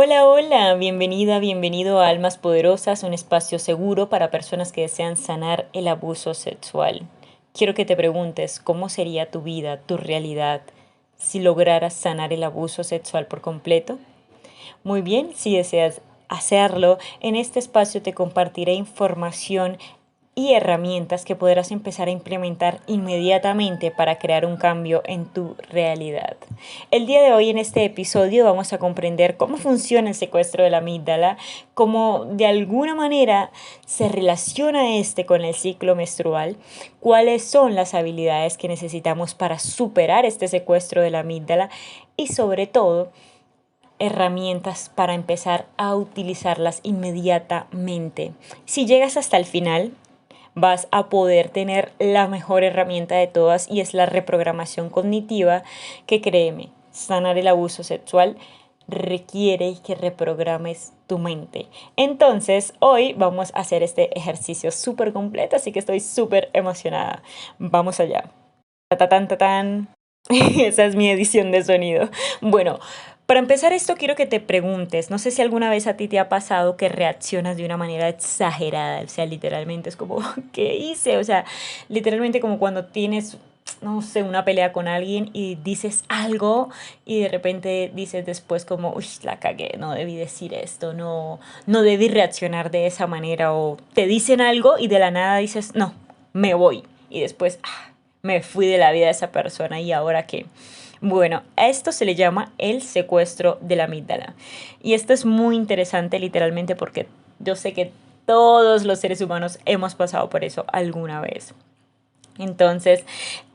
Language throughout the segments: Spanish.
Hola, hola, bienvenida, bienvenido a Almas Poderosas, un espacio seguro para personas que desean sanar el abuso sexual. Quiero que te preguntes cómo sería tu vida, tu realidad, si lograras sanar el abuso sexual por completo. Muy bien, si deseas hacerlo, en este espacio te compartiré información y herramientas que podrás empezar a implementar inmediatamente para crear un cambio en tu realidad. El día de hoy en este episodio vamos a comprender cómo funciona el secuestro de la amígdala, cómo de alguna manera se relaciona este con el ciclo menstrual, cuáles son las habilidades que necesitamos para superar este secuestro de la amígdala y sobre todo herramientas para empezar a utilizarlas inmediatamente. Si llegas hasta el final, vas a poder tener la mejor herramienta de todas y es la reprogramación cognitiva que créeme, sanar el abuso sexual requiere que reprogrames tu mente. Entonces, hoy vamos a hacer este ejercicio súper completo, así que estoy súper emocionada. Vamos allá. Ta, ta, tan. Esa es mi edición de sonido. Bueno, para empezar esto quiero que te preguntes, no sé si alguna vez a ti te ha pasado que reaccionas de una manera exagerada, o sea, literalmente es como, ¿qué hice? O sea, literalmente como cuando tienes, no sé, una pelea con alguien y dices algo y de repente dices después como, uy, la cagué, no debí decir esto, no debí reaccionar de esa manera o te dicen algo y de la nada dices, no, me voy y después, me fui de la vida de esa persona y ahora qué. Bueno, a esto se le llama el secuestro de la amígdala. Y esto es muy interesante literalmente porque yo sé que todos los seres humanos hemos pasado por eso alguna vez. Entonces,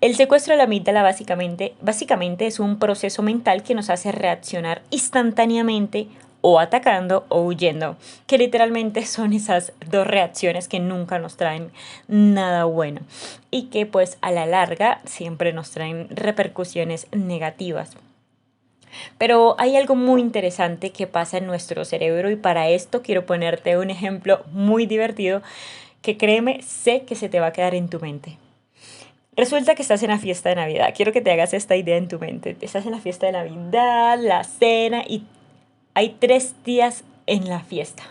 el secuestro de la amígdala básicamente es un proceso mental que nos hace reaccionar instantáneamente o atacando o huyendo, que literalmente son esas dos reacciones que nunca nos traen nada bueno y que pues a la larga siempre nos traen repercusiones negativas. Pero hay algo muy interesante que pasa en nuestro cerebro y para esto quiero ponerte un ejemplo muy divertido que créeme, sé que se te va a quedar en tu mente. Resulta que estás en la fiesta de Navidad. Quiero que te hagas esta idea en tu mente. Estás en la fiesta de Navidad, la cena y hay tres tías en la fiesta.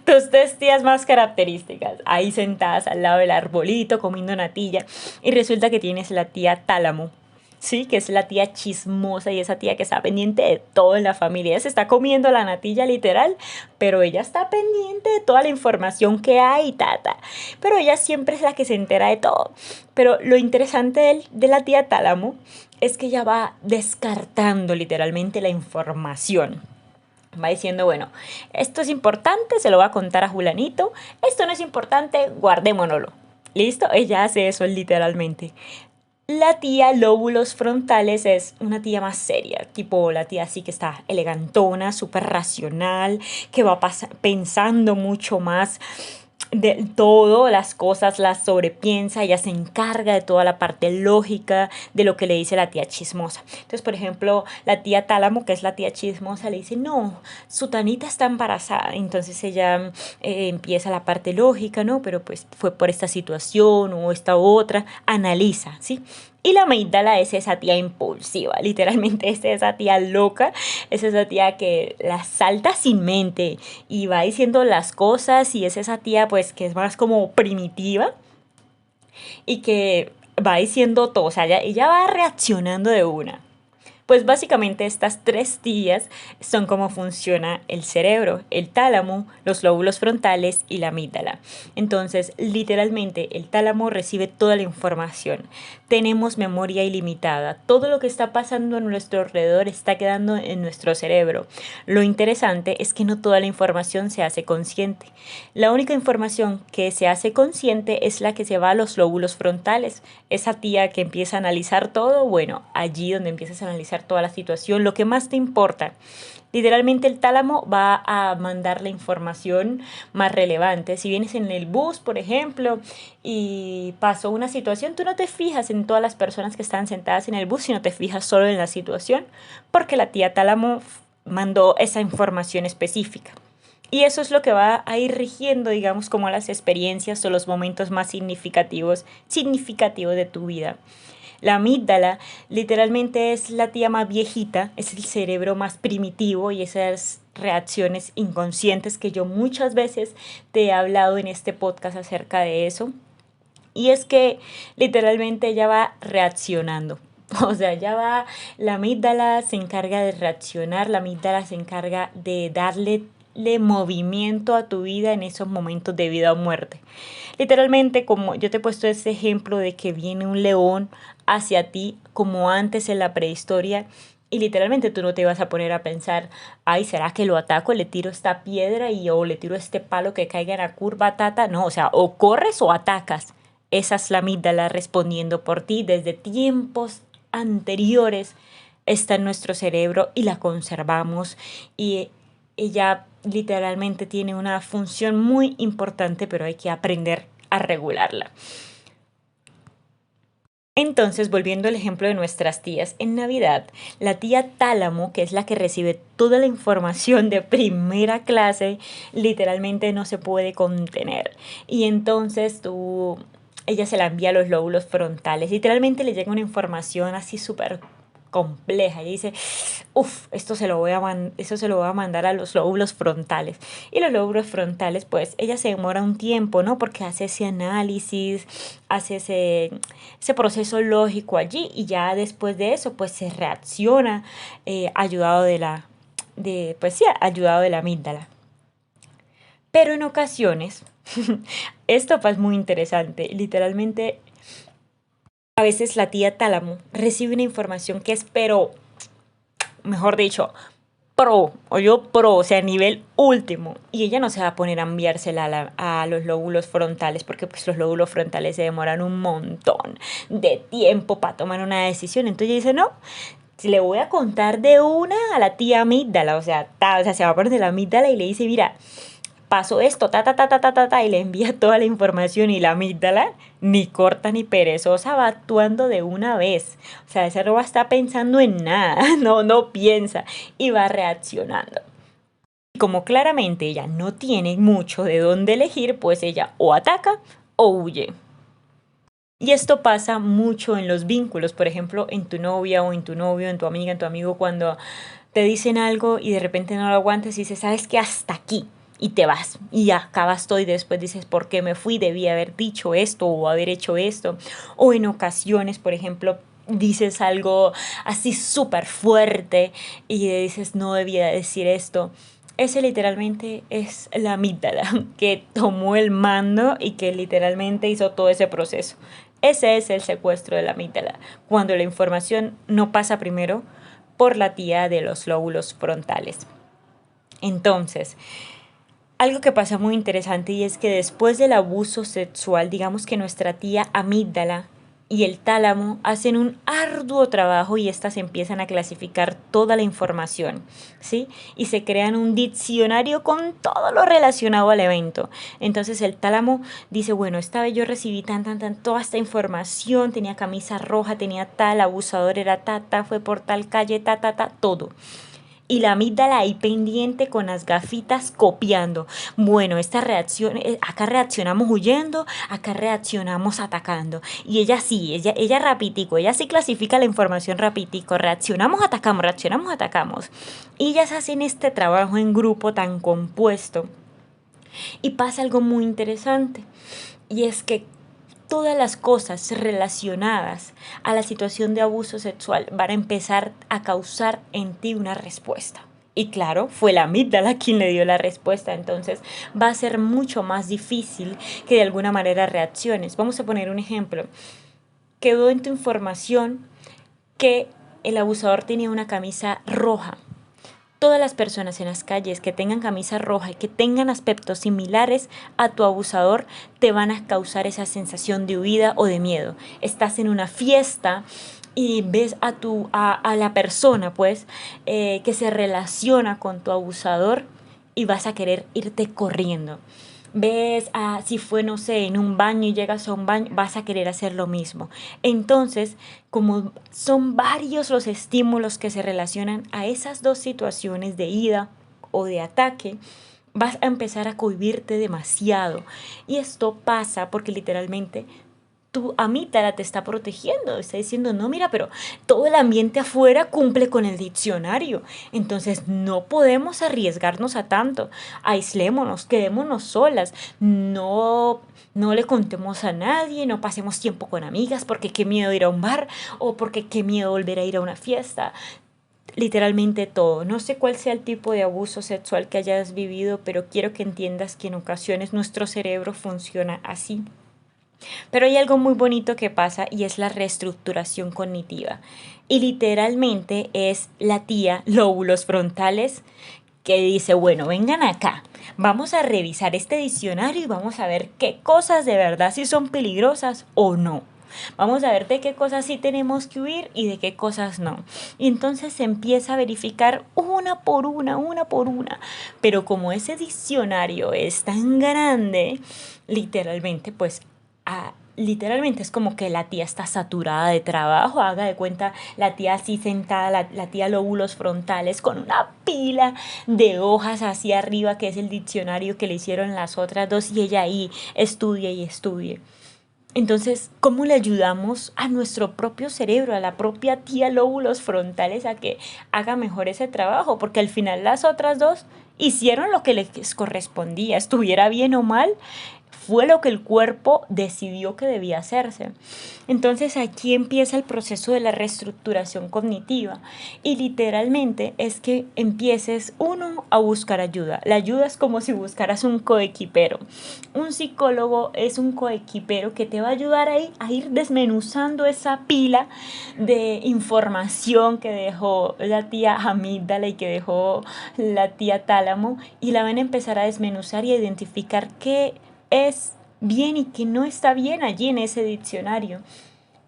Tus tres tías más características. Ahí sentadas al lado del arbolito comiendo natilla. Y resulta que tienes la tía Tálamo. Sí, que es la tía chismosa y esa tía que está pendiente de todo en la familia. Ella se está comiendo la natilla literal, pero ella está pendiente de toda la información que hay, tata. Pero ella siempre es la que se entera de todo. Pero lo interesante de la tía Tálamo es que ella va descartando literalmente la información. Va diciendo, bueno, esto es importante, se lo va a contar a Julanito. Esto no es importante, guardémonoslo. ¿Listo? Ella hace eso literalmente. La tía lóbulos frontales es una tía más seria, tipo la tía así que está elegantona, súper racional, que va pensando mucho más de todo, las cosas las sobrepiensa, ella se encarga de toda la parte lógica de lo que le dice la tía chismosa. Entonces, por ejemplo, la tía Tálamo, que es la tía chismosa, le dice, no, su tanita está embarazada. Entonces ella empieza la parte lógica, ¿no? Pero pues fue por esta situación o esta otra, analiza, ¿sí? Y la amígdala es esa tía impulsiva, literalmente es esa tía loca, es esa tía que la salta sin mente y va diciendo las cosas y es esa tía pues que es más como primitiva y que va diciendo todo, o sea, ella va reaccionando de una. Pues básicamente estas tres tías son cómo funciona el cerebro, el tálamo, los lóbulos frontales y la amígdala. Entonces, literalmente, el tálamo recibe toda la información. Tenemos memoria ilimitada. Todo lo que está pasando a nuestro alrededor está quedando en nuestro cerebro. Lo interesante es que no toda la información se hace consciente. La única información que se hace consciente es la que se va a los lóbulos frontales. Esa tía que empieza a analizar todo, bueno, allí donde empiezas a analizar toda la situación, lo que más te importa. Literalmente el tálamo va a mandar la información más relevante. Si vienes en el bus, por ejemplo, y pasó una situación, tú no te fijas en todas las personas que están sentadas en el bus, sino te fijas solo en la situación, porque la tía tálamo mandó esa información específica. Y eso es lo que va a ir rigiendo, digamos, como las experiencias o los momentos más significativos de tu vida. La amígdala literalmente es la tía más viejita, es el cerebro más primitivo y esas reacciones inconscientes que yo muchas veces te he hablado en este podcast acerca de eso. Y es que literalmente ella va reaccionando. O sea, ya va, la amígdala se encarga de reaccionar, la amígdala se encarga de darle movimiento a tu vida en esos momentos de vida o muerte. Literalmente, como yo te he puesto ese ejemplo de que viene un león hacia ti, como antes en la prehistoria, y literalmente tú no te vas a poner a pensar, ay, ¿será que lo ataco? Le tiro esta piedra y o le tiro este palo que caiga en la curva, tata. No, o sea, o corres o atacas. Esa es la amígdala respondiendo por ti desde tiempos anteriores. Está en nuestro cerebro y la conservamos y ella literalmente tiene una función muy importante, pero hay que aprender a regularla. Entonces, volviendo al ejemplo de nuestras tías, en Navidad, la tía Tálamo, que es la que recibe toda la información de primera clase, literalmente no se puede contener. Y entonces ella se la envía a los lóbulos frontales. Literalmente le llega una información así súper compleja y dice, uff, esto se lo voy a mandar a los lóbulos frontales. Y los lóbulos frontales, pues ella se demora un tiempo, ¿no? Porque hace ese análisis, hace ese proceso lógico allí y ya después de eso, pues se reacciona ayudado pues sí, ayudado de la amígdala. Pero en ocasiones, esto pues, es muy interesante, literalmente a veces la tía Tálamo recibe una información que es, pero, mejor dicho, pro, o sea, nivel último. Y ella no se va a poner a enviársela a los lóbulos frontales, porque pues los lóbulos frontales se demoran un montón de tiempo para tomar una decisión. Entonces ella dice, no, si le voy a contar de una a la tía amígdala, o sea, se va a poner de la amígdala y le dice, mira, pasó esto, y le envía toda la información y la amígdala, ni corta ni perezosa, va actuando de una vez. O sea, esa no va a estar pensando en nada, no piensa y va reaccionando. Y como claramente ella no tiene mucho de dónde elegir, pues ella o ataca o huye. Y esto pasa mucho en los vínculos, por ejemplo, en tu novia o en tu novio, en tu amiga, en tu amigo, cuando te dicen algo y de repente no lo aguantas y dices, ¿sabes qué? Hasta aquí. Y te vas y acabas todo y después dices, ¿por qué me fui? Debí haber dicho esto o haber hecho esto. O en ocasiones, por ejemplo, dices algo así súper fuerte y dices, no debía decir esto. Ese literalmente es la amígdala que tomó el mando y que literalmente hizo todo ese proceso. Ese es el secuestro de la amígdala, cuando la información no pasa primero por la tía de los lóbulos frontales. Entonces, algo que pasa muy interesante y es que después del abuso sexual, digamos que nuestra tía amígdala y el tálamo hacen un arduo trabajo y éstas empiezan a clasificar toda la información, ¿sí? Y se crean un diccionario con todo lo relacionado al evento. Entonces el tálamo dice, bueno, esta vez yo recibí toda esta información, tenía camisa roja, tenía tal, abusador era fue por tal calle, todo y la amígdala ahí pendiente con las gafitas copiando. Bueno, esta reacción, acá reaccionamos huyendo, acá reaccionamos atacando. Y ella sí, ella rapiditico, ella sí clasifica la información rapiditico, reaccionamos, atacamos. Y ellas hacen este trabajo en grupo tan compuesto. Y pasa algo muy interesante. Y es que todas las cosas relacionadas a la situación de abuso sexual van a empezar a causar en ti una respuesta. Y claro, fue la amígdala quien le dio la respuesta, entonces va a ser mucho más difícil que de alguna manera reacciones. Vamos a poner un ejemplo. Quedó en tu información que el abusador tenía una camisa roja. Todas las personas en las calles que tengan camisa roja y que tengan aspectos similares a tu abusador te van a causar esa sensación de huida o de miedo. Estás en una fiesta y ves a la persona pues que se relaciona con tu abusador y vas a querer irte corriendo. Ves, si fue, no sé, en un baño y llegas a un baño, vas a querer hacer lo mismo. Entonces, como son varios los estímulos que se relacionan a esas dos situaciones de ida o de ataque, vas a empezar a cohibirte demasiado. Y esto pasa porque literalmente tu amígdala te está protegiendo, está diciendo, no, mira, pero todo el ambiente afuera cumple con el diccionario, entonces no podemos arriesgarnos a tanto, aislémonos, quedémonos solas, no le contemos a nadie, no pasemos tiempo con amigas porque qué miedo ir a un bar o porque qué miedo volver a ir a una fiesta. Literalmente todo. No sé cuál sea el tipo de abuso sexual que hayas vivido, pero quiero que entiendas que en ocasiones nuestro cerebro funciona así. Pero hay algo muy bonito que pasa y es la reestructuración cognitiva. Y literalmente es la tía lóbulos frontales que dice, bueno, vengan acá, vamos a revisar este diccionario y vamos a ver qué cosas de verdad sí son peligrosas o no. Vamos a ver de qué cosas sí tenemos que huir y de qué cosas no. Y entonces se empieza a verificar una por una. Pero como ese diccionario es tan grande, literalmente, pues literalmente es como que la tía está saturada de trabajo, haga de cuenta la tía así sentada, la tía lóbulos frontales con una pila de hojas hacia arriba que es el diccionario que le hicieron las otras dos y ella ahí estudie y estudie. Entonces, ¿cómo le ayudamos a nuestro propio cerebro, a la propia tía lóbulos frontales a que haga mejor ese trabajo? Porque al final las otras dos hicieron lo que les correspondía, estuviera bien o mal, fue lo que el cuerpo decidió que debía hacerse. Entonces aquí empieza el proceso de la reestructuración cognitiva y literalmente es que empieces uno a buscar ayuda. La ayuda es como si buscaras un coequipero. Un psicólogo es un coequipero que te va a ayudar ahí a ir desmenuzando esa pila de información que dejó la tía amígdala y que dejó la tía tálamo y la van a empezar a desmenuzar y a identificar qué es bien y que no está bien allí en ese diccionario.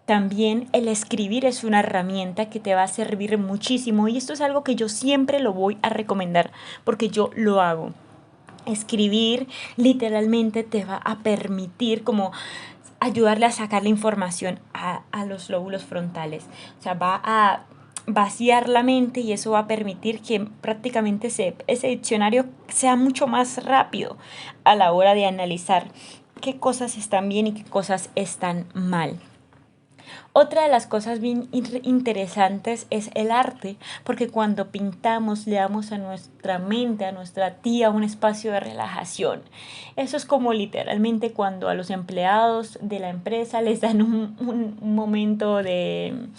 También el escribir es una herramienta que te va a servir muchísimo y esto es algo que yo siempre lo voy a recomendar porque yo lo hago. Escribir literalmente te va a permitir como ayudarle a sacar la información a los lóbulos frontales. O sea, va a vaciar la mente y eso va a permitir que prácticamente ese diccionario sea mucho más rápido a la hora de analizar qué cosas están bien y qué cosas están mal. Otra de las cosas bien interesantes es el arte, porque cuando pintamos le damos a nuestra mente, a nuestra tía, un espacio de relajación. Eso es como literalmente cuando a los empleados de la empresa les dan un momento de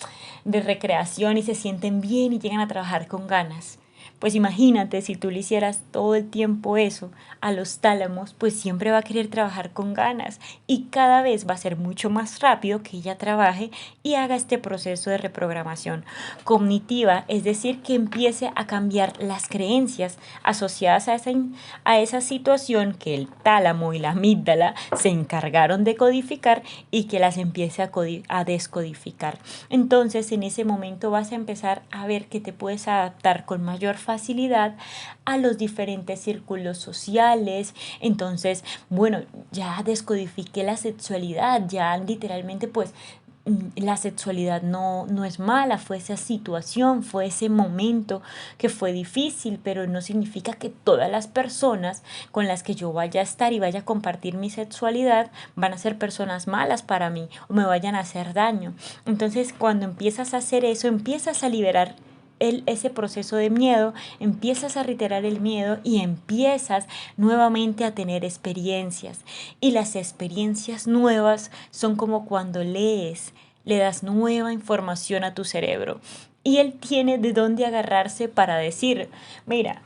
recreación y se sienten bien y llegan a trabajar con ganas. Pues imagínate si tú le hicieras todo el tiempo eso a los tálamos, pues siempre va a querer trabajar con ganas y cada vez va a ser mucho más rápido que ella trabaje y haga este proceso de reprogramación cognitiva, es decir, que empiece a cambiar las creencias asociadas a esa situación que el tálamo y la amígdala se encargaron de codificar y que las empiece a descodificar. Entonces, en ese momento vas a empezar a ver que te puedes adaptar con mayor facilidad a los diferentes círculos sociales. Entonces, bueno, ya descodifiqué la sexualidad, ya literalmente pues la sexualidad no es mala, fue esa situación, fue ese momento que fue difícil, pero no significa que todas las personas con las que yo vaya a estar y vaya a compartir mi sexualidad van a ser personas malas para mí o me vayan a hacer daño. Entonces, cuando empiezas a hacer eso, empiezas a liberar ese proceso de miedo, empiezas a reiterar el miedo y empiezas nuevamente a tener experiencias. Y las experiencias nuevas son como cuando lees, le das nueva información a tu cerebro. Y él tiene de dónde agarrarse para decir, mira,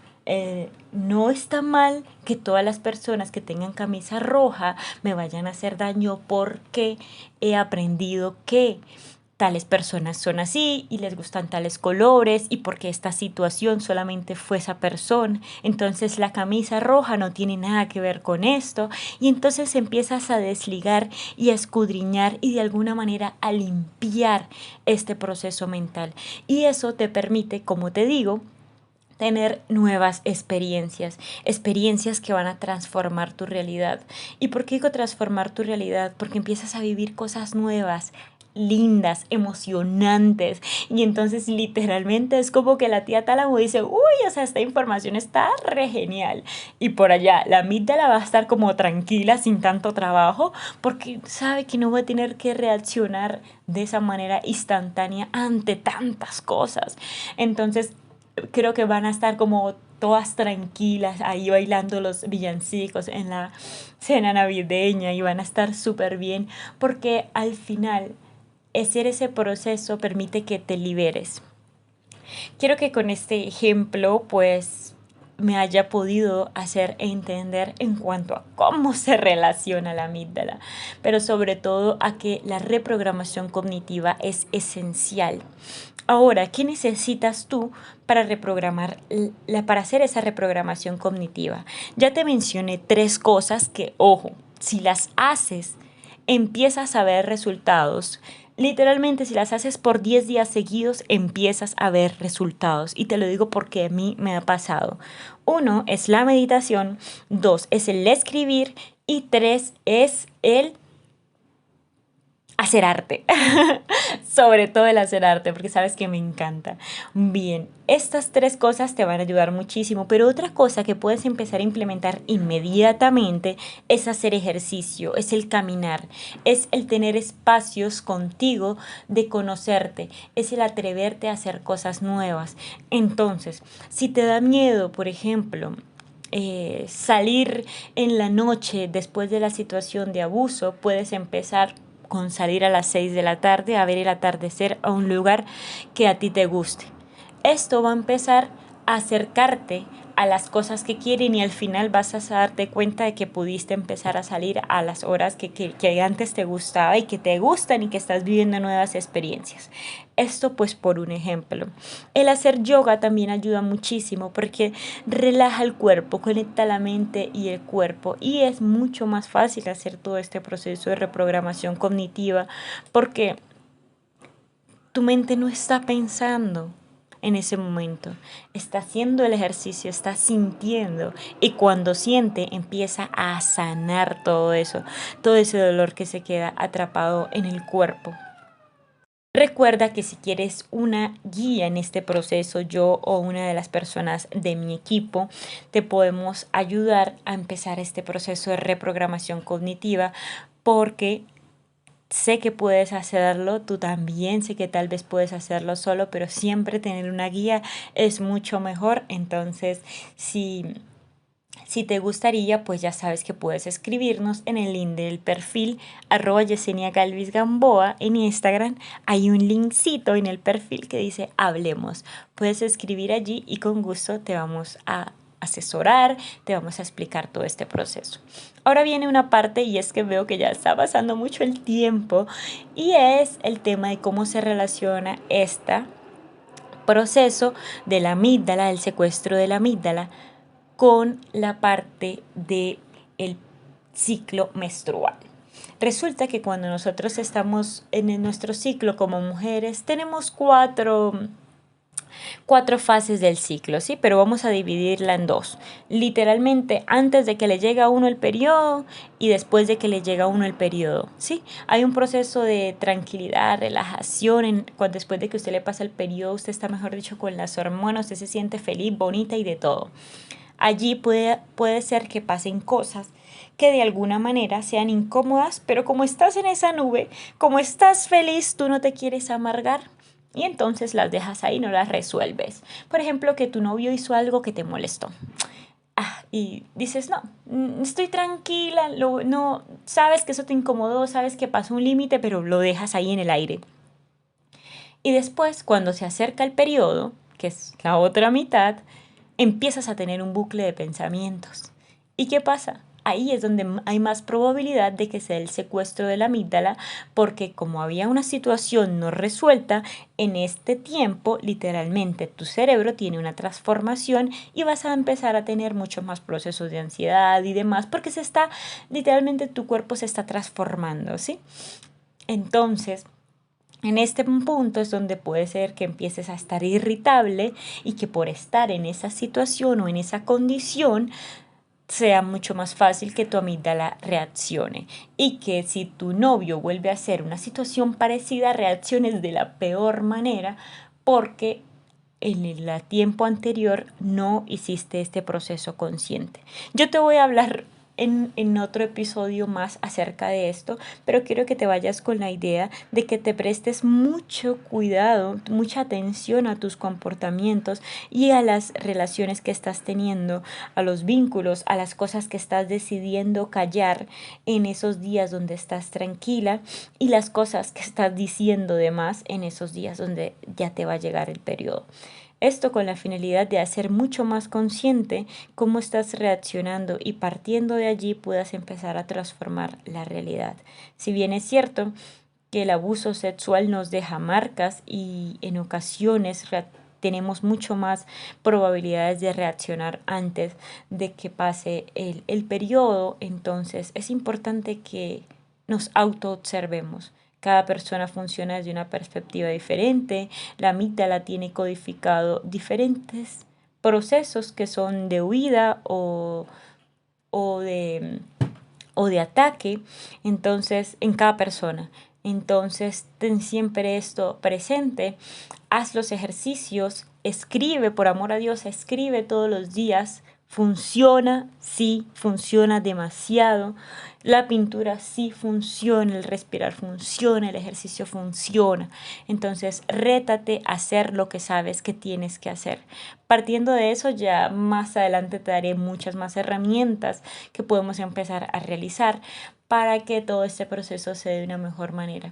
no está mal que todas las personas que tengan camisa roja me vayan a hacer daño porque he aprendido que tales personas son así y les gustan tales colores y porque esta situación solamente fue esa persona. Entonces la camisa roja no tiene nada que ver con esto y entonces empiezas a desligar y a escudriñar y de alguna manera a limpiar este proceso mental. Y eso te permite, como te digo, tener nuevas experiencias, experiencias que van a transformar tu realidad. ¿Y por qué digo transformar tu realidad? Porque empiezas a vivir cosas nuevas lindas, emocionantes. Y entonces literalmente es como que la tía Tálamo dice, uy, o sea, esta información está re genial. Y por allá, la amígdala va a estar como tranquila, sin tanto trabajo, porque sabe que no va a tener que reaccionar de esa manera instantánea ante tantas cosas. Entonces, creo que van a estar como todas tranquilas ahí bailando los villancicos en la cena navideña y van a estar súper bien porque al final hacer ese proceso permite que te liberes. Quiero que con este ejemplo pues me haya podido hacer entender en cuanto a cómo se relaciona la amígdala, pero sobre todo a que la reprogramación cognitiva es esencial. Ahora, ¿qué necesitas tú para reprogramar, para hacer esa reprogramación cognitiva? Ya te mencioné tres cosas que, ojo, si las haces, empiezas a ver resultados. Literalmente, si las haces por 10 días seguidos, empiezas a ver resultados. Y te lo digo porque a mí me ha pasado. Uno es la meditación, dos es el escribir y tres es el hacer arte. Sobre todo el hacer arte, porque sabes que me encanta. Bien, estas tres cosas te van a ayudar muchísimo, pero otra cosa que puedes empezar a implementar inmediatamente es hacer ejercicio, es el caminar, es el tener espacios contigo de conocerte, es el atreverte a hacer cosas nuevas. Entonces, si te da miedo, por ejemplo, salir en la noche después de la situación de abuso, puedes empezar con salir a las 6 de la tarde a ver el atardecer a un lugar que a ti te guste. Esto va a empezar a acercarte a las cosas que quieren y al final vas a darte cuenta de que pudiste empezar a salir a las horas que antes te gustaba y que te gustan y que estás viviendo nuevas experiencias. Esto pues por un ejemplo. El hacer yoga también ayuda muchísimo porque relaja el cuerpo, conecta la mente y el cuerpo y es mucho más fácil hacer todo este proceso de reprogramación cognitiva porque tu mente no está pensando en ese momento, está haciendo el ejercicio, está sintiendo y cuando siente empieza a sanar todo eso, todo ese dolor que se queda atrapado en el cuerpo. Recuerda que si quieres una guía en este proceso, yo o una de las personas de mi equipo te podemos ayudar a empezar este proceso de reprogramación cognitiva porque sé que puedes hacerlo, tú también sé que tal vez puedes hacerlo solo, pero siempre tener una guía es mucho mejor. Entonces, si te gustaría, pues ya sabes que puedes escribirnos en el link del perfil @Yesenia Galvis Gamboa en Instagram. Hay un linkcito en el perfil que dice Hablemos. Puedes escribir allí y con gusto te vamos a asesorar, te vamos a explicar todo este proceso. Ahora viene una parte y es que veo que ya está pasando mucho el tiempo y es el tema de cómo se relaciona este proceso de la amígdala, el secuestro de la amígdala con la parte del ciclo menstrual. Resulta que cuando nosotros estamos en nuestro ciclo como mujeres, tenemos cuatro fases del ciclo, ¿sí? Pero vamos a dividirla en dos. Literalmente, antes de que le llegue a uno el periodo y después de que le llega a uno el periodo, ¿sí? Hay un proceso de tranquilidad, relajación, después de que usted le pasa el periodo, usted está, mejor dicho, con las hormonas, usted se siente feliz, bonita y de todo. Allí puede ser que pasen cosas que de alguna manera sean incómodas, pero como estás en esa nube, como estás feliz, tú no te quieres amargar y entonces las dejas ahí, no las resuelves. Por ejemplo, que tu novio hizo algo que te molestó. Y dices, no, estoy tranquila, no, sabes que eso te incomodó, sabes que pasó un límite, pero lo dejas ahí en el aire. Y después, cuando se acerca el periodo, que es la otra mitad, empiezas a tener un bucle de pensamientos. ¿Y qué pasa? Ahí es donde hay más probabilidad de que sea el secuestro de la amígdala, porque como había una situación no resuelta, en este tiempo literalmente tu cerebro tiene una transformación y vas a empezar a tener muchos más procesos de ansiedad y demás, porque literalmente tu cuerpo se está transformando, ¿sí? Entonces, en este punto es donde puede ser que empieces a estar irritable y que por estar en esa situación o en esa condición sea mucho más fácil que tu amígdala reaccione y que si tu novio vuelve a hacer una situación parecida, reacciones de la peor manera porque en el tiempo anterior no hiciste este proceso consciente. Yo te voy a hablar en otro episodio más acerca de esto, pero quiero que te vayas con la idea de que te prestes mucho cuidado, mucha atención a tus comportamientos y a las relaciones que estás teniendo, a los vínculos, a las cosas que estás decidiendo callar en esos días donde estás tranquila y las cosas que estás diciendo de más en esos días donde ya te va a llegar el periodo. Esto con la finalidad de hacer mucho más consciente cómo estás reaccionando y partiendo de allí puedas empezar a transformar la realidad. Si bien es cierto que el abuso sexual nos deja marcas y en ocasiones tenemos mucho más probabilidades de reaccionar antes de que pase el periodo, entonces es importante que nos autoobservemos. Cada persona funciona desde una perspectiva diferente, la amígdala tiene codificado diferentes procesos que son de huida o de, o de ataque, entonces en cada persona. Entonces, ten siempre esto presente, haz los ejercicios, escribe, por amor a Dios, escribe todos los días. Funciona, sí, funciona demasiado. La pintura sí funciona, el respirar funciona, el ejercicio funciona. Entonces, rétate a hacer lo que sabes que tienes que hacer. Partiendo de eso, ya más adelante te daré muchas más herramientas que podemos empezar a realizar para que todo este proceso se dé de una mejor manera.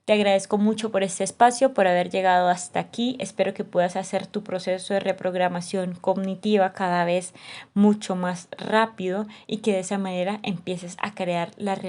Te agradezco mucho por este espacio, por haber llegado hasta aquí. Espero que puedas hacer tu proceso de reprogramación cognitiva cada vez mucho más rápido y que de esa manera empieces a crear la realidad